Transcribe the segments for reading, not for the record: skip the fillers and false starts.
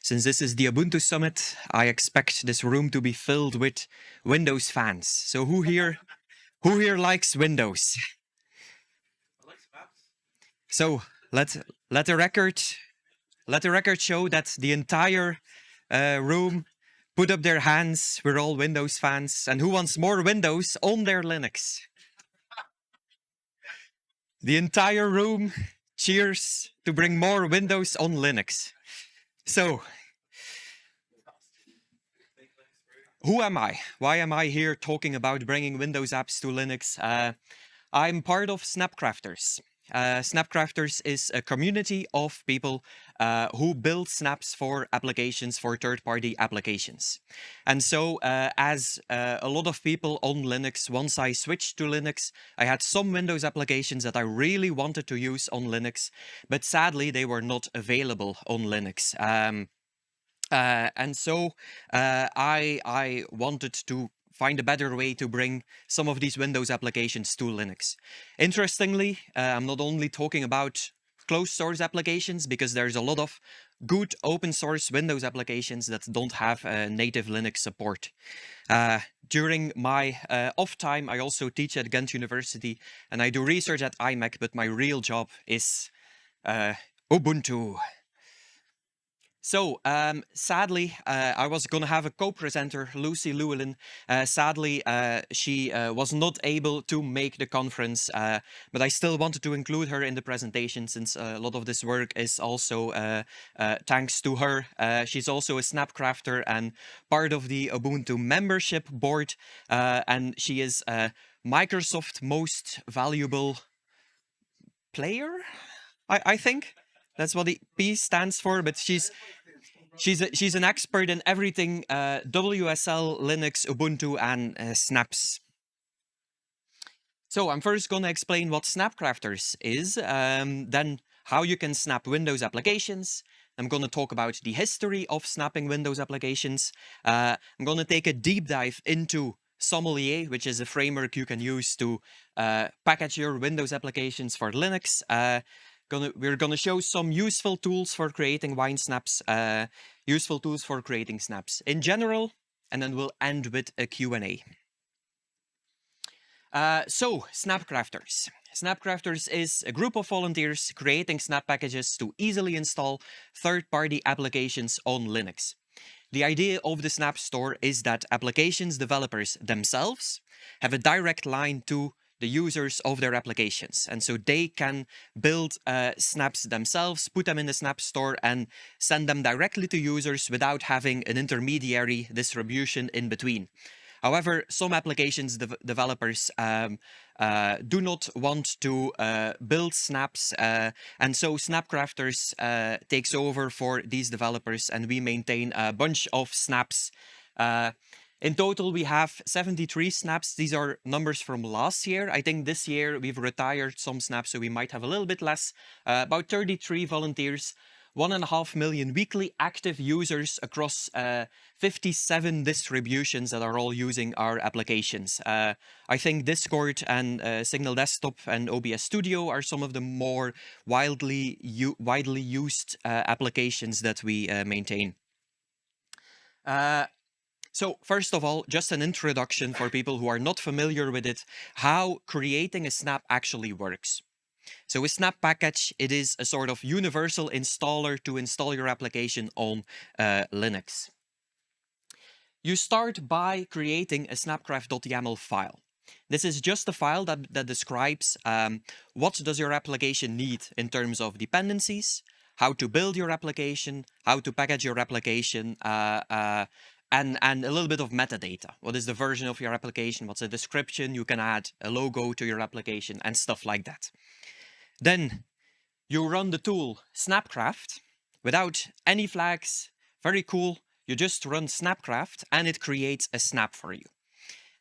Since this is the Ubuntu Summit, I expect this room to be filled with Windows fans. So who here likes Windows? So let the record show that the entire room put up their hands. We're all Windows fans. And who wants more Windows on their Linux? The entire room cheers to bring more Windows on Linux. So, who am I? Why am I here talking about bringing Windows apps to Linux? I'm part of Snapcrafters. Snapcrafters is a community of people who build snaps for applications, for third-party applications. And so, as a lot of people on Linux, once I switched to Linux, I had some Windows applications that I really wanted to use on Linux, but sadly, they were not available on Linux. And so I wanted to find a better way to bring some of these Windows applications to Linux. Interestingly, I'm not only talking about closed source applications, because there's a lot of good open source Windows applications that don't have native Linux support. During my off time, I also teach at Ghent University, and I do research at IMEC, but my real job is Ubuntu. So, sadly, I was going to have a co-presenter, Lucy Llewellyn. Sadly, she was not able to make the conference, but I still wanted to include her in the presentation, since a lot of this work is also thanks to her. She's also a Snapcrafter and part of the Ubuntu membership board, and she is Microsoft's most valuable player, I think. That's what the P stands for, but she's an expert in everything WSL, Linux, Ubuntu, and snaps. So I'm first going to explain what Snapcrafters is, then how you can snap Windows applications. I'm going to talk about the history of snapping Windows applications. I'm going to take a deep dive into Sommelier, which is a framework you can use to package your Windows applications for Linux. We're gonna show some useful tools for creating wine snaps, useful tools for creating snaps in general, and then we'll end with a Q&A. So, Snapcrafters. Snapcrafters is a group of volunteers creating snap packages to easily install third-party applications on Linux. The idea of the Snap Store is that applications developers themselves have a direct line to the users of their applications. And so they can build snaps themselves, put them in the Snap Store, and send them directly to users without having an intermediary distribution in between. However, some applications developers do not want to build snaps, and so Snapcrafters takes over for these developers, and we maintain a bunch of snaps. In total, we have 73 snaps. These are numbers from last year. I think this year we've retired some snaps, so we might have a little bit less. About 33 volunteers, 1.5 million weekly active users across 57 distributions that are all using our applications. I think Discord and Signal Desktop and OBS Studio are some of the more widely used applications that we maintain. So first of all, just an introduction for people who are not familiar with it, how creating a snap actually works. So a snap package, it is a sort of universal installer to install your application on Linux. You start by creating a snapcraft.yaml file. This is just a file that describes what does your application need in terms of dependencies, how to build your application, how to package your application, and a little bit of metadata. What is the version of your application? What's the description? You can add a logo to your application and stuff like that. Then you run the tool Snapcraft without any flags. Very cool. You just run Snapcraft and it creates a snap for you.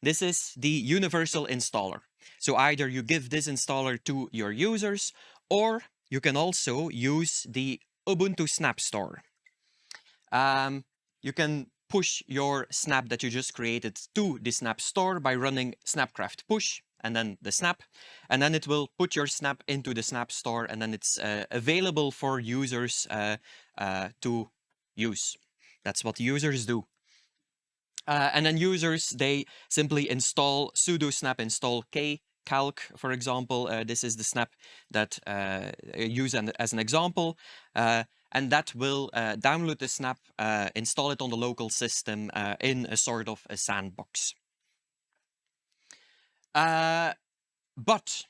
This is the universal installer. So either you give this installer to your users, or you can also use the Ubuntu Snap Store. You can push your snap that you just created to the Snap Store by running Snapcraft push and then the snap, and then it will put your snap into the Snap Store, and then it's available for users to use. That's what users do. And then users, they simply install sudo snap install k calc, for example. This is the snap that I use as an example. And that will download the snap, install it on the local system in a sort of a sandbox. But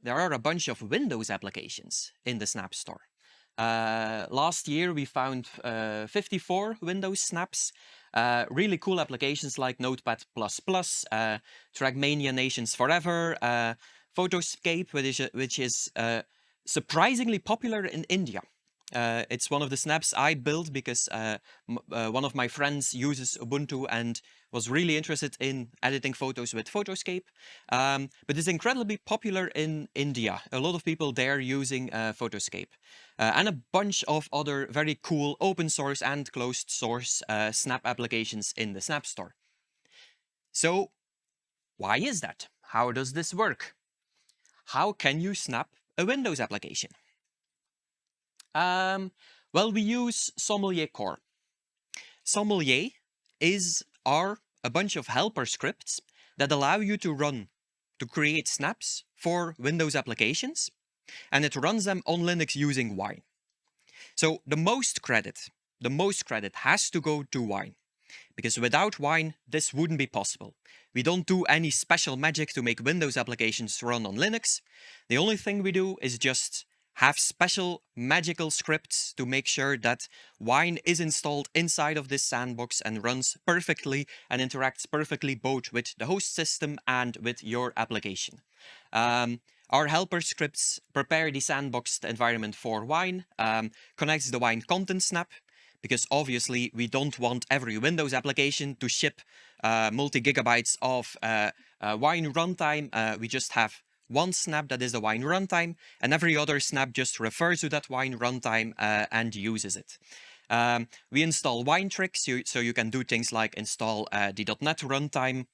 there are a bunch of Windows applications in the Snap Store. Last year, we found 54 Windows snaps. Really cool applications like Notepad++, TrackMania Nations Forever, Photoscape, which is surprisingly popular in India. It's one of the snaps I built because one of my friends uses Ubuntu and was really interested in editing photos with Photoscape. But it's incredibly popular in India. A lot of people there using Photoscape. And a bunch of other very cool open source and closed source Snap applications in the Snap Store. So why is that? How does this work? How can you snap a Windows application? Well, we use Sommelier Core. Sommelier are a bunch of helper scripts that allow you to create snaps for Windows applications, and it runs them on Linux using Wine. So the most credit has to go to Wine, because without Wine, this wouldn't be possible. We don't do any special magic to make Windows applications run on Linux. The only thing we do is just have special magical scripts to make sure that Wine is installed inside of this sandbox and runs perfectly and interacts perfectly both with the host system and with your application. Our helper scripts prepare the sandboxed environment for Wine, connects the Wine content snap, because obviously we don't want every Windows application to ship multi-gigabytes of Wine runtime. We just have one snap that is the Wine runtime, and every other snap just refers to that Wine runtime and uses it. We install Wine tricks, so you can do things like install the .NET runtime.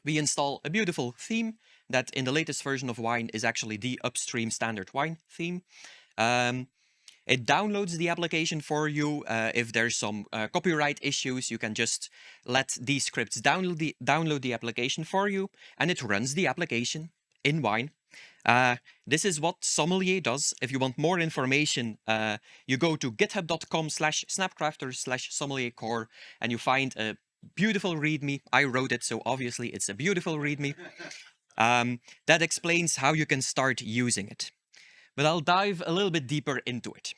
We install a beautiful theme that in the latest version of Wine is actually the upstream standard Wine theme. It downloads the application for you. If there's some copyright issues, you can just let these scripts download the application for you, and it runs the application in Wine. This is what Sommelier does. If you want more information, you go to github.com/snapcrafters/sommeliercore and you find a beautiful README. I wrote it, so obviously it's a beautiful README that explains how you can start using it. But I'll dive a little bit deeper into it.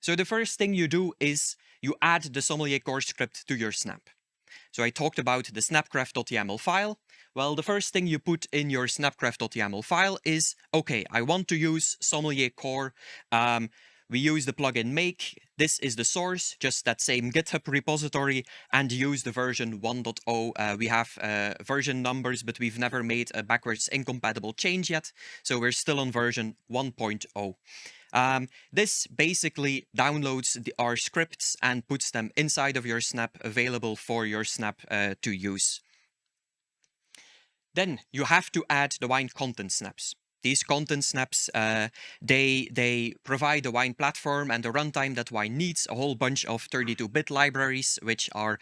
So the first thing you do is you add the Sommelier Core script to your snap. So I talked about the snapcraft.yaml file. Well, the first thing you put in your snapcraft.yaml file is, okay, I want to use Sommelier Core. We use the plugin make. This is the source, just that same GitHub repository, and use the version 1.0. We have version numbers, but we've never made a backwards incompatible change yet. So we're still on version 1.0. This basically downloads our scripts and puts them inside of your snap, available for your snap to use. Then you have to add the Wine content snaps. These content snaps, they provide the Wine platform and the runtime that Wine needs, a whole bunch of 32-bit libraries, which are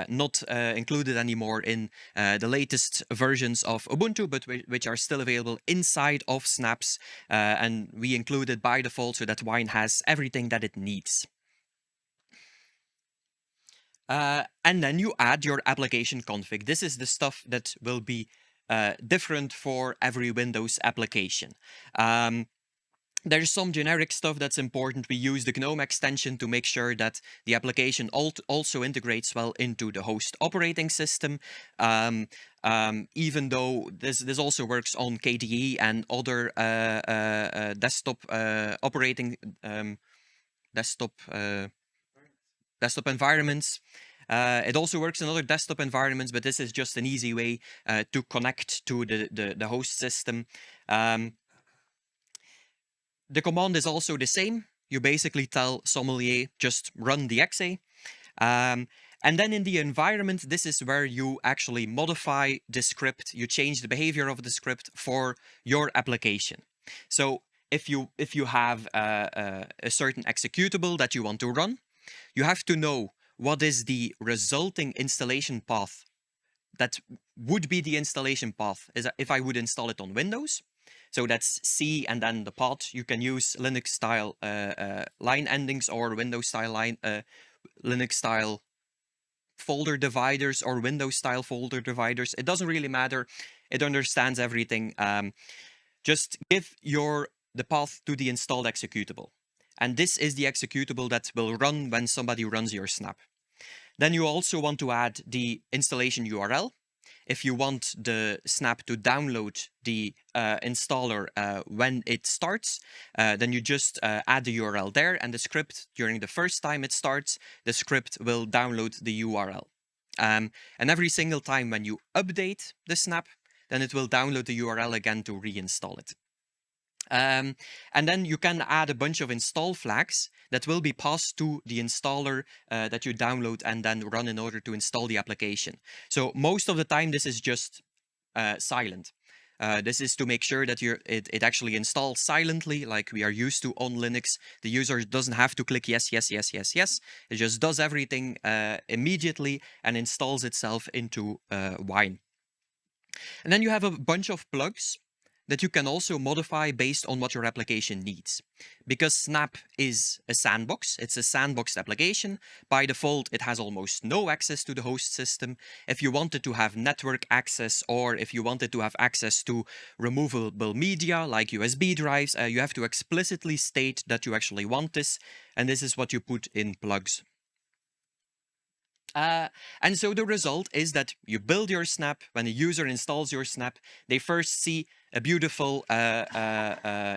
not included anymore in the latest versions of Ubuntu, but which are still available inside of snaps. And we include it by default so that Wine has everything that it needs. And then you add your application config. This is the stuff that will be different for every Windows application. There's some generic stuff that's important. We use the GNOME extension to make sure that the application also integrates well into the host operating system. Even though this also works on KDE and other desktop operating desktop environments. It also works in other desktop environments, but this is just an easy way to connect to the host system. The command is also the same. You basically tell Sommelier, just run the exe. And then in the environment, this is where you actually modify the script. You change the behavior of the script for your application. So if you have a certain executable that you want to run, you have to know what is the resulting installation path that would be the installation path is if I would install it on Windows. So that's C and then the path. You can use Linux style line endings or Windows style Linux style folder dividers or Windows style folder dividers. It doesn't really matter. It understands everything. Just give the path to the installed executable. And this is the executable that will run when somebody runs your snap. Then you also want to add the installation URL. If you want the snap to download the installer when it starts, then you just add the URL there, and the script, during the first time it starts, the script will download the URL. And every single time when you update the snap, then it will download the URL again to reinstall it. And then you can add a bunch of install flags that will be passed to the installer that you download and then run in order to install the application. So most of the time, this is just silent. This is to make sure that it actually installs silently, like we are used to on Linux. The user doesn't have to click yes, yes, yes, yes, yes. It just does everything immediately and installs itself into Wine. And then you have a bunch of plugs that you can also modify based on what your application needs. Because Snap is a sandbox, it's a sandboxed application. By default, it has almost no access to the host system. If you wanted to have network access, or if you wanted to have access to removable media like USB drives, you have to explicitly state that you actually want this. And this is what you put in plugs. And so the result is that you build your snap. When a user installs your snap, they first see a beautiful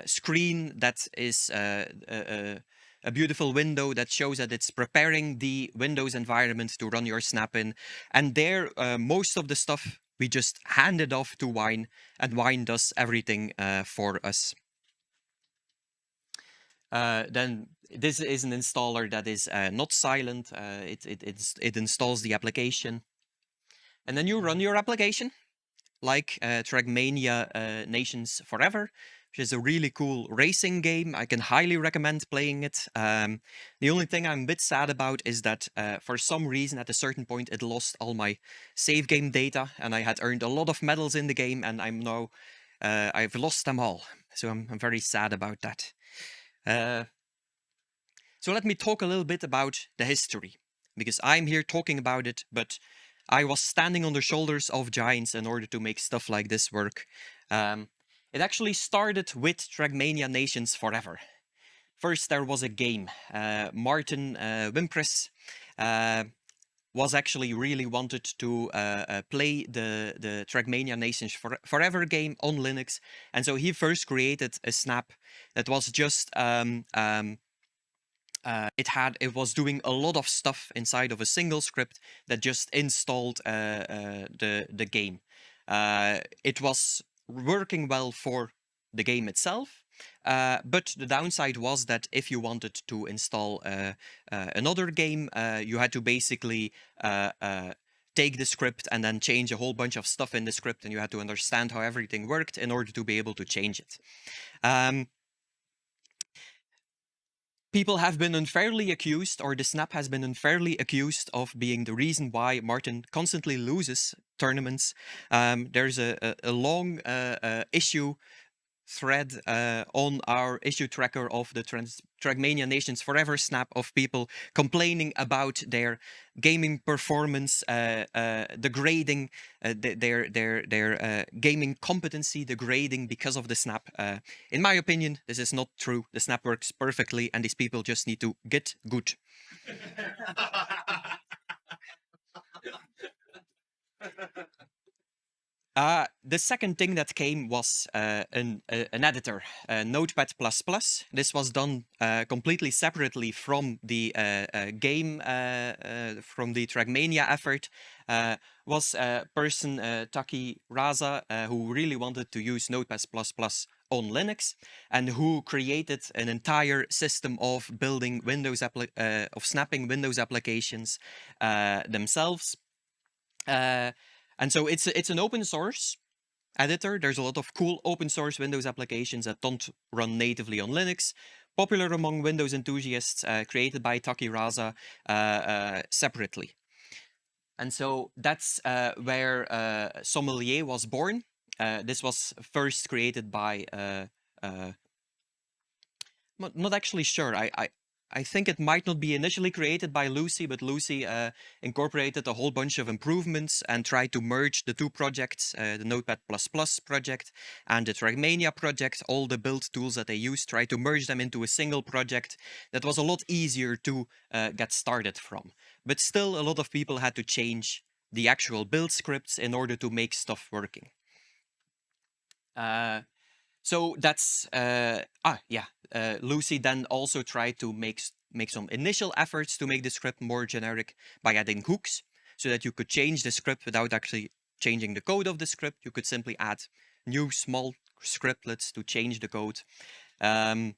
screen that is a beautiful window that shows that it's preparing the Windows environment to run your snap in. And there, most of the stuff we just hand it off to Wine, and Wine does everything for us. Then this is an installer that is not silent. It installs the application. And then you run your application like TrackMania Nations Forever, which is a really cool racing game. I can highly recommend playing it. The only thing I'm a bit sad about is that for some reason at a certain point it lost all my save game data, and I had earned a lot of medals in the game, and I'm now I've lost them all. So I'm very sad about that. So let me talk a little bit about the history, because I'm here talking about it, but I was standing on the shoulders of giants in order to make stuff like this work. It actually started with TrackMania Nations Forever. First, there was a game. Martin Wimpress was actually really wanted to play the TrackMania Nations Forever game on Linux, and so he first created a snap that was just it was doing a lot of stuff inside of a single script that just installed the game. It was working well for the game itself, but the downside was that if you wanted to install another game, you had to basically take the script and then change a whole bunch of stuff in the script, and you had to understand how everything worked in order to be able to change it. People have been unfairly accused, or the snap has been unfairly accused of being the reason why Martin constantly loses tournaments. There's a long issue thread on our issue tracker of the TrackMania Nations Forever snap of people complaining about their gaming performance degrading, their gaming competency degrading because of the snap. In my opinion, this is not true. The snap works perfectly, and these people just need to get good. The second thing that came was an editor, Notepad++. This was done completely separately from the game, from the TrackMania effort. Was a person, Taki Raza, who really wanted to use Notepad++ on Linux, and who created an entire system of building of snapping Windows applications themselves. And so it's an open source editor. There's a lot of cool open source Windows applications that don't run natively on Linux. popular among Windows enthusiasts, created by Takirasa separately. And so that's where Sommelier was born. This was first created by, not actually sure. I think it might not be initially created by Lucy, but Lucy incorporated a whole bunch of improvements and tried to merge the two projects, the Notepad++ project and the TrackMania project. All the build tools that they used, tried to merge them into a single project that was a lot easier to get started from. But still, a lot of people had to change the actual build scripts in order to make stuff working. So that's Lucy then also tried to make some initial efforts to make the script more generic by adding hooks, so that you could change the script without actually changing the code of the script. You could simply add new small scriptlets to change the code. It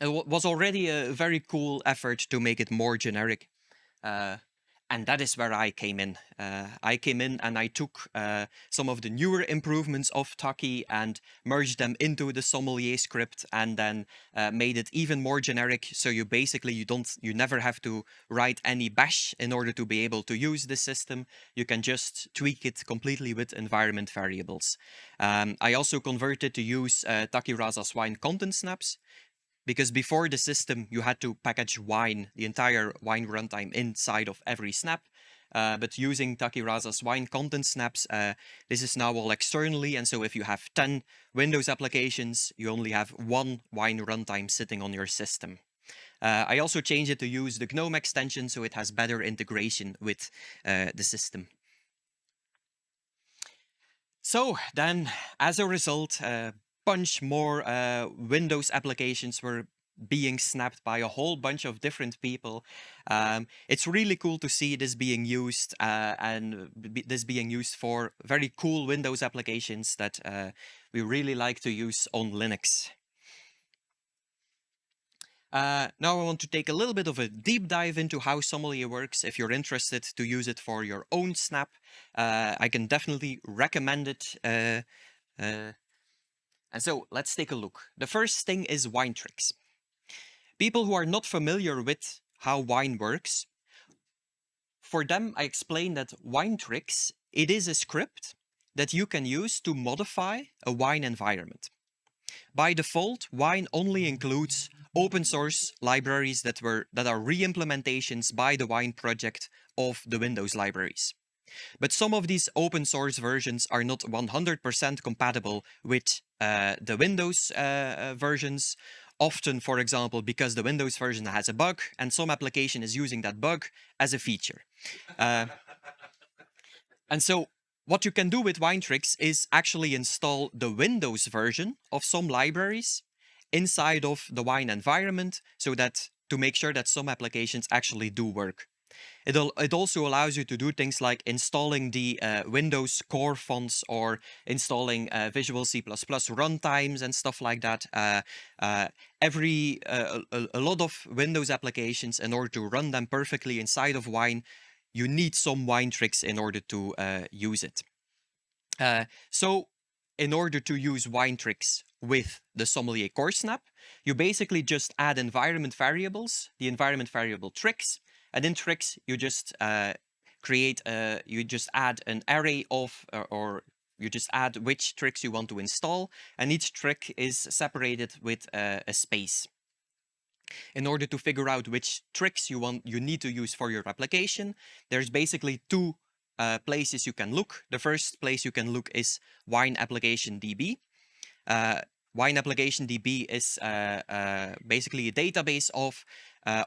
was already a very cool effort to make it more generic. And that is where I came in. I came in and I took some of the newer improvements of Taki and merged them into the Sommelier script, and then made it even more generic. So you basically, you never have to write any bash in order to be able to use the system. You can just tweak it completely with environment variables. I also converted to use Takirasa's wine content snaps, because before the system, you had to package wine, the entire wine runtime, inside of every snap. But using Takirasa's wine content snaps, this is now all externally. And so if you have 10 Windows applications, you only have one wine runtime sitting on your system. I also changed it to use the GNOME extension, so it has better integration with the system. So then, as a result, bunch more Windows applications were being snapped by a whole bunch of different people. It's really cool to see this being used, and this being used for very cool Windows applications that we really like to use on Linux. Now I want to take a little bit of a deep dive into how Sommelier works. If you're interested to use it for your own snap, I can definitely recommend it. And so let's take a look. The first thing is wine tricks. People who are not familiar with how wine works, for them I explain that wine tricks, it is a script that you can use to modify a wine environment. By default, wine only includes open source libraries that are re-implementations by the wine project of the Windows libraries. But some of these open source versions are not 100% compatible with the Windows versions. Often, for example, because the Windows version has a bug and some application is using that bug as a feature. And so what you can do with Winetricks is actually install the Windows version of some libraries inside of the Wine environment, so that to make sure that some applications actually do work. It also allows you to do things like installing the Windows core fonts, or installing Visual C++ runtimes and stuff like that. A lot of Windows applications, in order to run them perfectly inside of Wine, you need some wine tricks in order to use it. So in order to use wine tricks with the Sommelier core snap, you basically just add environment variables, the environment variable tricks, and in tricks you just you just add an array of, or you just add which tricks you want to install, and each trick is separated with a space. In order to figure out which tricks you need to use for your application, there's basically two places you can look. The first place you can look is Wine Application DB. Wine Application DB is basically a database of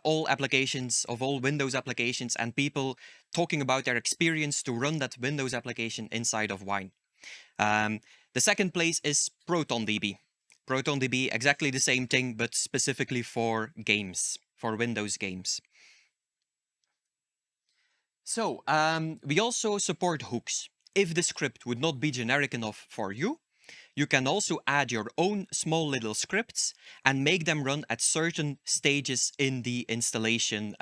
all applications, of all Windows applications, and people talking about their experience to run that Windows application inside of Wine. The second place is ProtonDB. ProtonDB, exactly the same thing, but specifically for games, for Windows games. So we also support hooks. If the script would not be generic enough for you, you can also add your own small little scripts and make them run at certain stages in the installation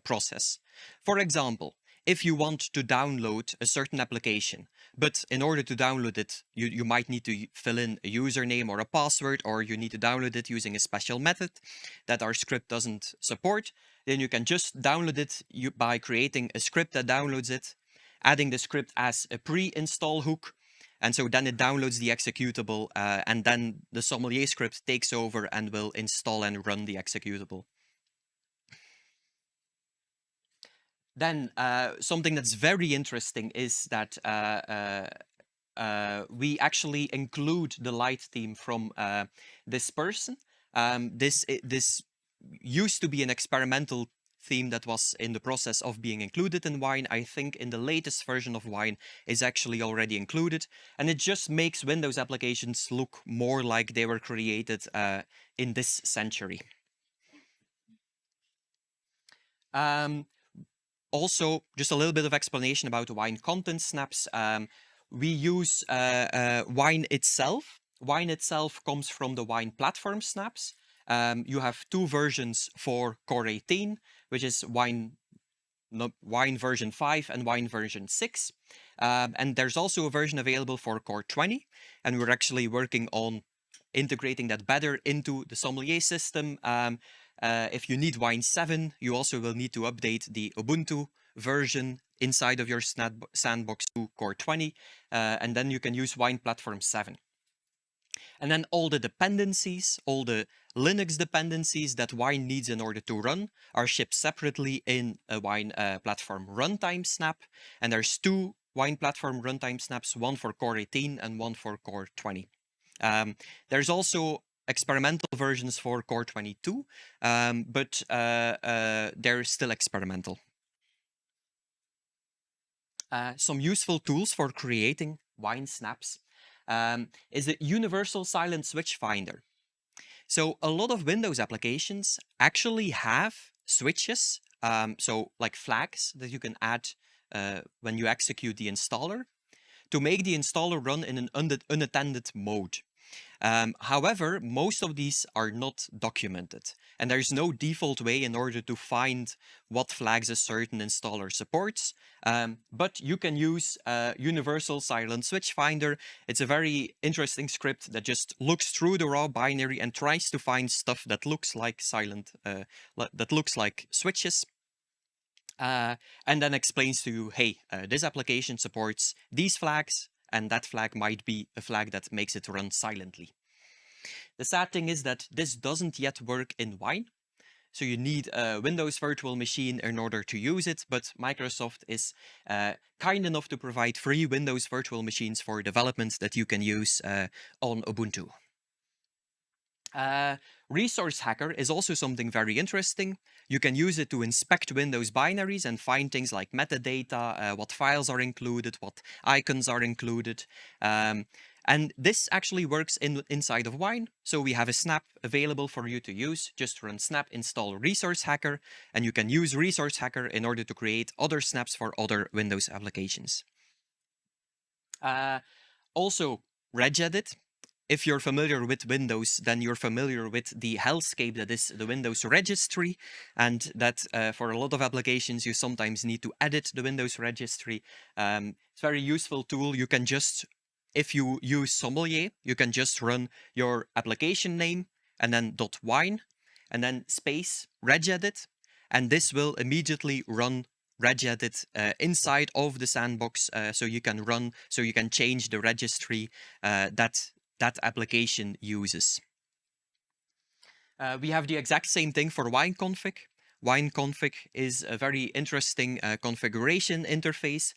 process. For example, if you want to download a certain application, but in order to download it, you might need to fill in a username or a password, or you need to download it using a special method that our script doesn't support, then you can just download it by creating a script that downloads it, adding the script as a pre-install hook, and so then it downloads the executable, and then the sommelier script takes over and will install and run the executable. Then something that's very interesting is that we actually include the light theme from this person. This used to be an experimental theme that was in the process of being included in Wine. I think in the latest version of Wine is actually already included, and it just makes Windows applications look more like they were created in this century. Also, just a little bit of explanation about Wine content snaps. We use Wine itself. Wine itself comes from the Wine platform snaps. You have two versions for Core 18, which is Wine version 5 and Wine version 6. And there's also a version available for Core 20, and we're actually working on integrating that better into the sommelier system. If you need Wine 7, you also will need to update the Ubuntu version inside of your sandbox to Core 20, and then you can use Wine Platform 7. And then all the dependencies, all the Linux dependencies that Wine needs in order to run are shipped separately in a Wine platform runtime snap. And there's two Wine platform runtime snaps, one for Core 18 and one for Core 20. There's also experimental versions for Core 22, but they're still experimental. Some useful tools for creating Wine snaps is a universal silent switch finder. So a lot of Windows applications actually have switches, so like flags that you can add when you execute the installer to make the installer run in an unattended mode. However, most of these are not documented, and there's no default way in order to find what flags a certain installer supports. But you can use Universal Silent Switch Finder. It's a very interesting script that just looks through the raw binary and tries to find stuff that looks like switches. And then explains to you, hey, this application supports these flags, and that flag might be a flag that makes it run silently. The sad thing is that this doesn't yet work in Wine, so you need a Windows virtual machine in order to use it, but Microsoft is kind enough to provide free Windows virtual machines for development that you can use on Ubuntu. Resource Hacker is also something very interesting. You can use it to inspect Windows binaries and find things like metadata, what files are included, what icons are included. And this actually works inside of Wine. So we have a snap available for you to use. Just run snap install Resource Hacker, and you can use Resource Hacker in order to create other snaps for other Windows applications. Also, regedit. If you're familiar with Windows, then you're familiar with the hellscape that is the Windows registry, and that for a lot of applications, you sometimes need to edit the Windows registry. It's a very useful tool. You can just, if you use Sommelier, you can just run your application name and then .wine and then space regedit, and this will immediately run regedit inside of the sandbox, so you can change the registry that application uses. We have the exact same thing for wine config. Wine config is a very interesting configuration interface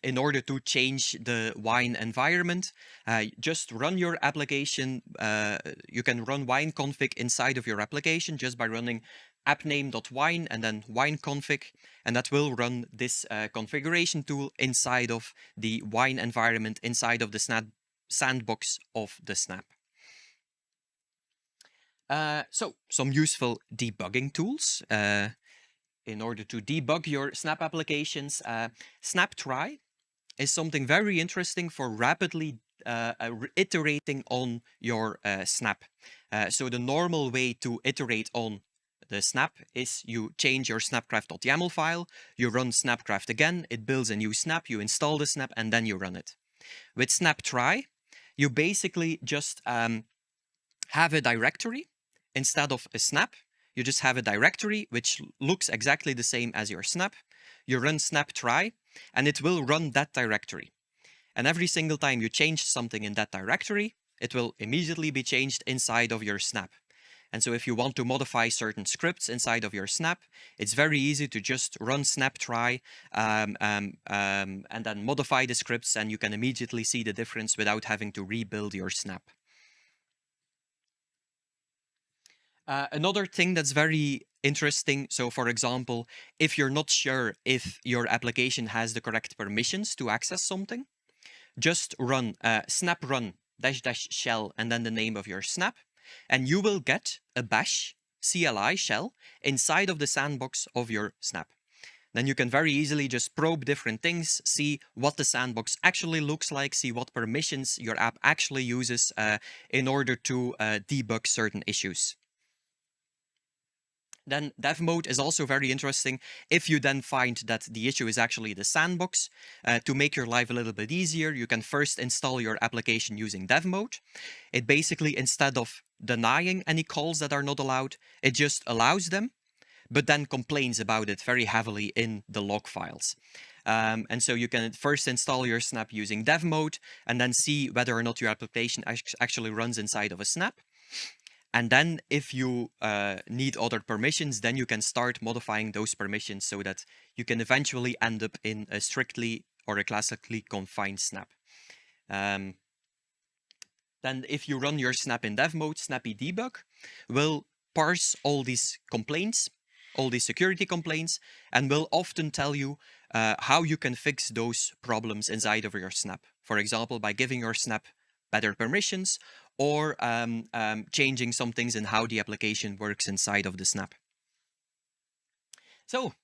in order to change the wine environment. Just run your application. You can run wine config inside of your application just by running appname.wine and then wine config, and that will run this configuration tool inside of the wine environment, inside of the sandbox of the snap. So some useful debugging tools in order to debug your snap applications. Snap try is something very interesting for rapidly iterating on your snap. So the normal way to iterate on the snap is you change your snapcraft.yaml file, you run snapcraft again, it builds a new snap, you install the snap, and then you run it. With snap try, you basically just have a directory instead of a snap. You just have a directory which looks exactly the same as your snap. You run snap try, and it will run that directory. And every single time you change something in that directory, it will immediately be changed inside of your snap. And so if you want to modify certain scripts inside of your snap, it's very easy to just run snap try and then modify the scripts, and you can immediately see the difference without having to rebuild your snap. Another thing that's very interesting, so for example, if you're not sure if your application has the correct permissions to access something, just run snap run -- shell and then the name of your snap, and you will get a bash CLI shell inside of the sandbox of your snap. Then you can very easily just probe different things, see what the sandbox actually looks like, see what permissions your app actually uses in order to debug certain issues. Then dev mode is also very interesting. If you then find that the issue is actually the sandbox, to make your life a little bit easier, you can first install your application using dev mode. It basically, instead of denying any calls that are not allowed, it just allows them, but then complains about it very heavily in the log files. And so you can first install your snap using dev mode and then see whether or not your application actually runs inside of a snap. And then if you need other permissions, then you can start modifying those permissions so that you can eventually end up in a strictly or a classically confined snap. Then if you run your snap in dev mode, Snappy Debug will parse all these complaints, all these security complaints, and will often tell you how you can fix those problems inside of your snap. For example, by giving your snap better permissions, or changing some things in how the application works inside of the snap. So,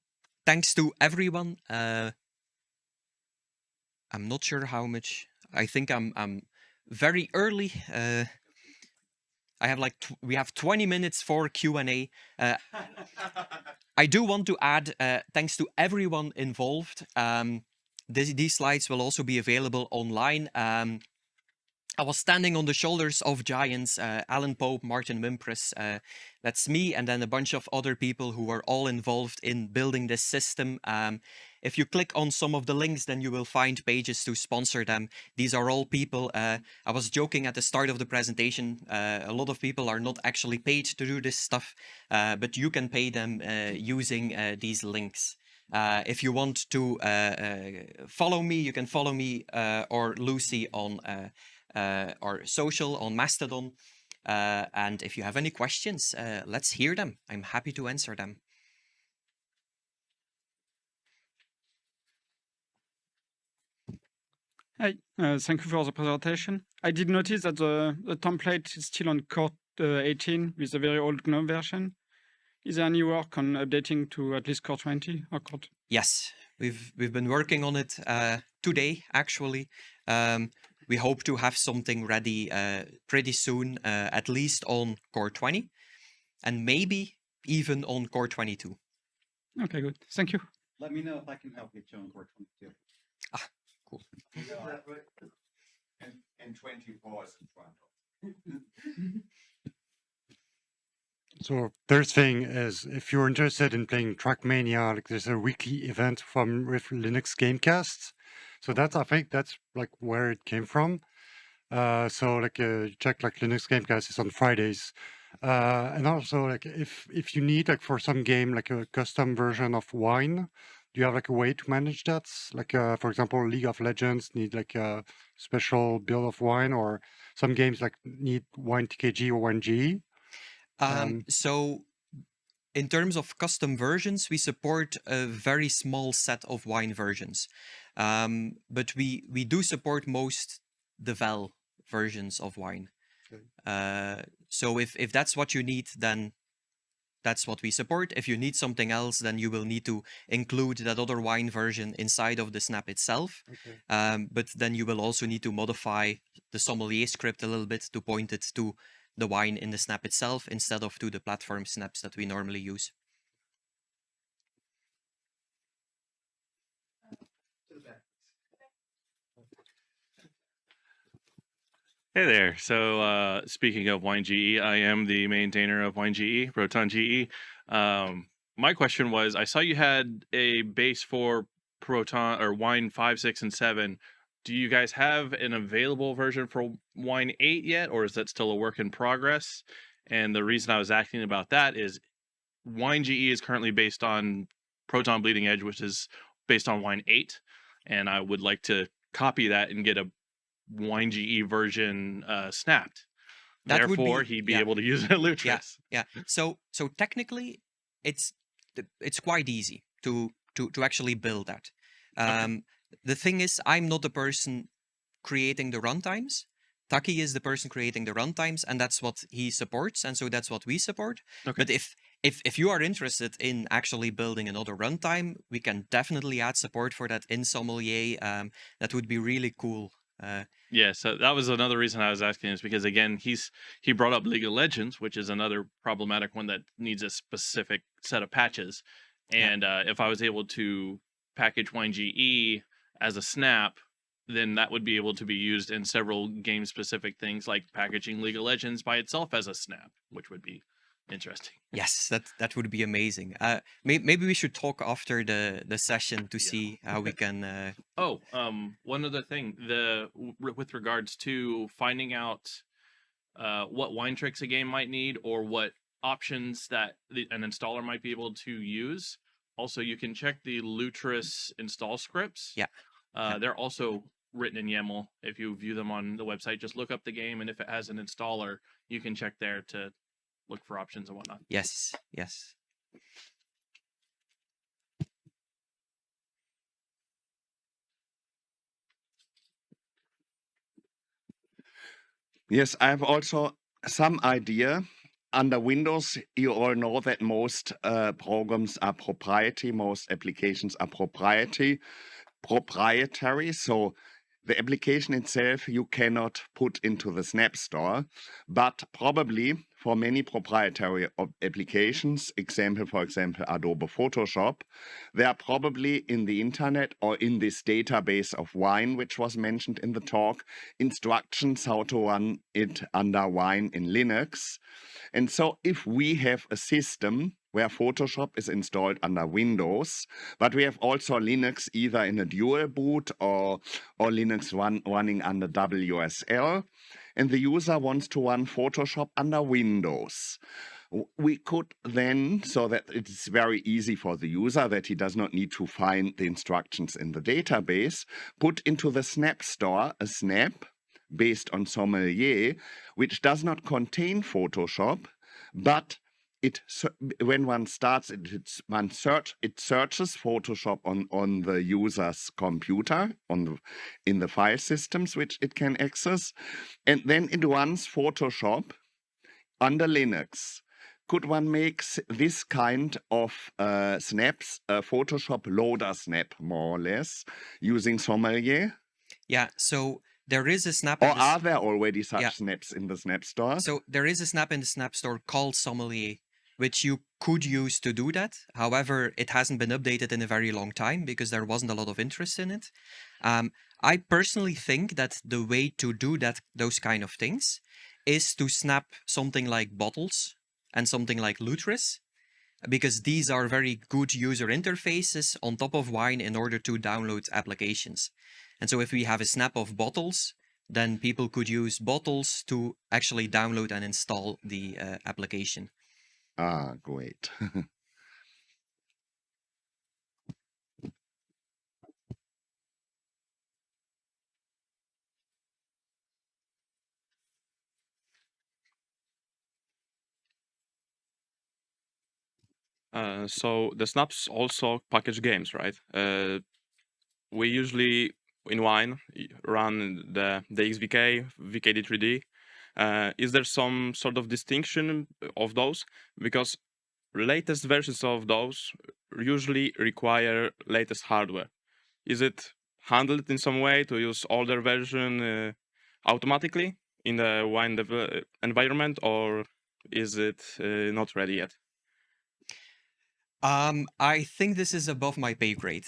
thanks to everyone. I'm not sure how much. I think I'm very early. I have we have 20 minutes for Q&A. I do want to add, thanks to everyone involved. These slides will also be available online. I was standing on the shoulders of giants, Alan Pope, Martin Wimpress, that's me, and then a bunch of other people who were all involved in building this system. If you click on some of the links, then you will find pages to sponsor them. These are all people, I was joking at the start of the presentation, a lot of people are not actually paid to do this stuff, but you can pay them using these links. If you want to follow me, you can follow me or Lucy on or social on Mastodon. And if you have any questions, let's hear them. I'm happy to answer them. Hi, thank you for the presentation. I did notice that the template is still on core 18 with a very old GNOME version. Is there any work on updating to at least core 20 or core? Yes, we've been working on it today, actually. We hope to have something ready pretty soon, at least on core 20, and maybe even on core 22. Okay, good. Thank you. Let me know if I can help you on core 22. Ah, cool. And 24 is in front of. So third thing is, if you're interested in playing TrackMania, like there's a weekly event with Linux Gamecast. So I think that's like where it came from. So like check like Linux Gamecast is on Fridays. And also like if you need like for some game like a custom version of Wine, do you have like a way to manage that? Like for example, League of Legends need like a special build of Wine, or some games like need Wine TKG or Wine G. So in terms of custom versions, we support a very small set of Wine versions. But we do support most devel versions of Wine. Okay. So if that's what you need, then that's what we support. If you need something else, then you will need to include that other Wine version inside of the snap itself. Okay. But then you will also need to modify the sommelier script a little bit to point it to the wine in the snap itself instead of to the platform snaps that we normally use. Hey there. So speaking of Wine GE, I am the maintainer of Wine GE, Proton GE. My question was, I saw you had a base for Proton or Wine 5, 6, and 7. Do you guys have an available version for Wine 8 yet, or is that still a work in progress? And the reason I was asking about that is Wine GE is currently based on Proton Bleeding Edge, which is based on Wine 8. And I would like to copy that and get a Wine GE version snapped. That would Therefore, be, he'd be yeah, able to use it at yeah, Lutris. yeah. So technically, it's quite easy to actually build that. Okay. The thing is, I'm not the person creating the runtimes. Taki is the person creating the runtimes, and that's what he supports, and so that's what we support. Okay. But if you are interested in actually building another runtime, we can definitely add support for that in Sommelier. That would be really cool. Yeah, so that was another reason I was asking, is because again, he brought up League of Legends, which is another problematic one that needs a specific set of patches. Yeah. And if I was able to package Wine GE as a snap, then that would be able to be used in several game specific things, like packaging League of Legends by itself as a snap, which would be interesting. Yes, that would be amazing. Maybe we should talk after the session to Yeah. see how we can. Oh, one other thing, with regards to finding out what wine tricks a game might need or what options that an installer might be able to use. Also, you can check the Lutris install scripts. Yeah. They're also written in YAML. If you view them on the website, just look up the game, and if it has an installer, you can check there to look for options and whatnot. Yes, yes. Yes, I have also some idea. Under Windows, you all know that most programs are proprietary, most applications are proprietary. So the application itself you cannot put into the Snap Store, but probably for many proprietary applications, for example, Adobe Photoshop, there are probably in the internet or in this database of Wine, which was mentioned in the talk, instructions how to run it under Wine in Linux. And so if we have a system where Photoshop is installed under Windows, but we have also Linux either in a dual boot or Linux running under WSL, and the user wants to run Photoshop under Windows. We could then, so that it's very easy for the user, that he does not need to find the instructions in the database, put into the Snap Store a snap based on Sommelier, which does not contain Photoshop, but when one starts it, it searches Photoshop on the user's computer in the file systems which it can access, and then it runs Photoshop under Linux. Could one make this kind of snaps, Photoshop loader snap, more or less, using Sommelier? Yeah. So there is a snap. Or are there already such snaps in the Snap Store? So there is a snap in the Snap Store called Sommelier, which you could use to do that. However, it hasn't been updated in a very long time because there wasn't a lot of interest in it. I personally think that the way to do those kind of things is to snap something like bottles and something like Lutris, because these are very good user interfaces on top of Wine in order to download applications. And so if we have a snap of bottles, then people could use bottles to actually download and install the application. Ah, great. So the snaps also package games, right? We usually in Wine run the XVK, VKD3D. Is there some sort of distinction of those? Because latest versions of those usually require latest hardware. Is it handled in some way to use older version automatically in the wine environment, or is it not ready yet? I think this is above my pay grade.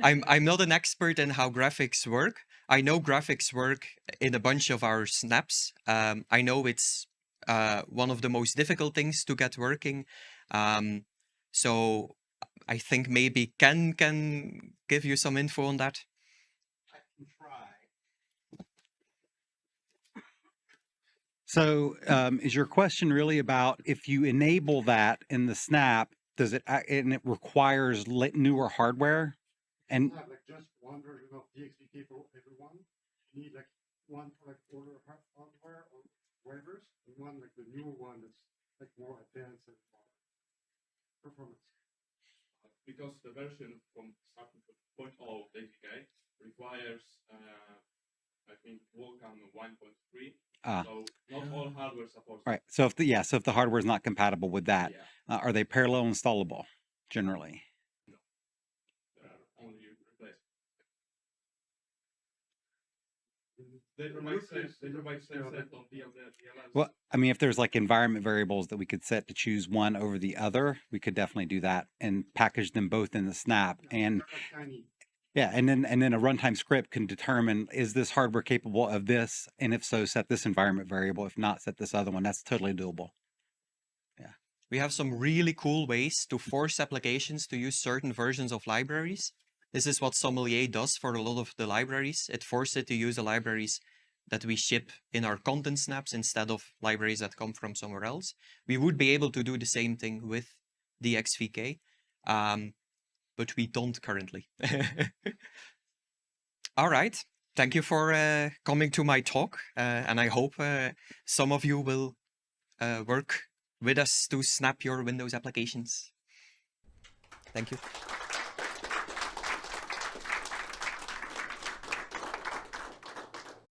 I'm not an expert in how graphics work. I know graphics work in a bunch of our snaps. I know it's one of the most difficult things to get working. So I think maybe Ken can give you some info on that. I can try. So, is your question really about if you enable that in the snap, does it and it requires newer hardware? And have like just one version of DXVK for everyone. You need like one for like older hardware or waivers, and one like the newer one that's like more advanced and more performance. Because the version from 0.0 APK requires, I think, Vulkan 1.3. So not all hardware supports. right. So if the hardware is not compatible with that, Yeah, are they parallel installable generally? there are only replacements. They provide set on DLLs. Well, I mean, if there's like environment variables that we could set to choose one over the other, we could definitely do that and package them both in the snap. And Like tiny. yeah, and then a runtime script can determine, is this hardware capable of this? And if so, set this environment variable. If not, set this other one. That's totally doable. We have some really cool ways to force applications to use certain versions of libraries. This is what Sommelier does for a lot of the libraries. It forces it to use the libraries that we ship in our content snaps instead of libraries that come from somewhere else. We would be able to do the same thing with DXVK, but we don't currently. All right. Thank you for coming to my talk, and I hope some of you will work with us to snap your Windows applications. Thank you.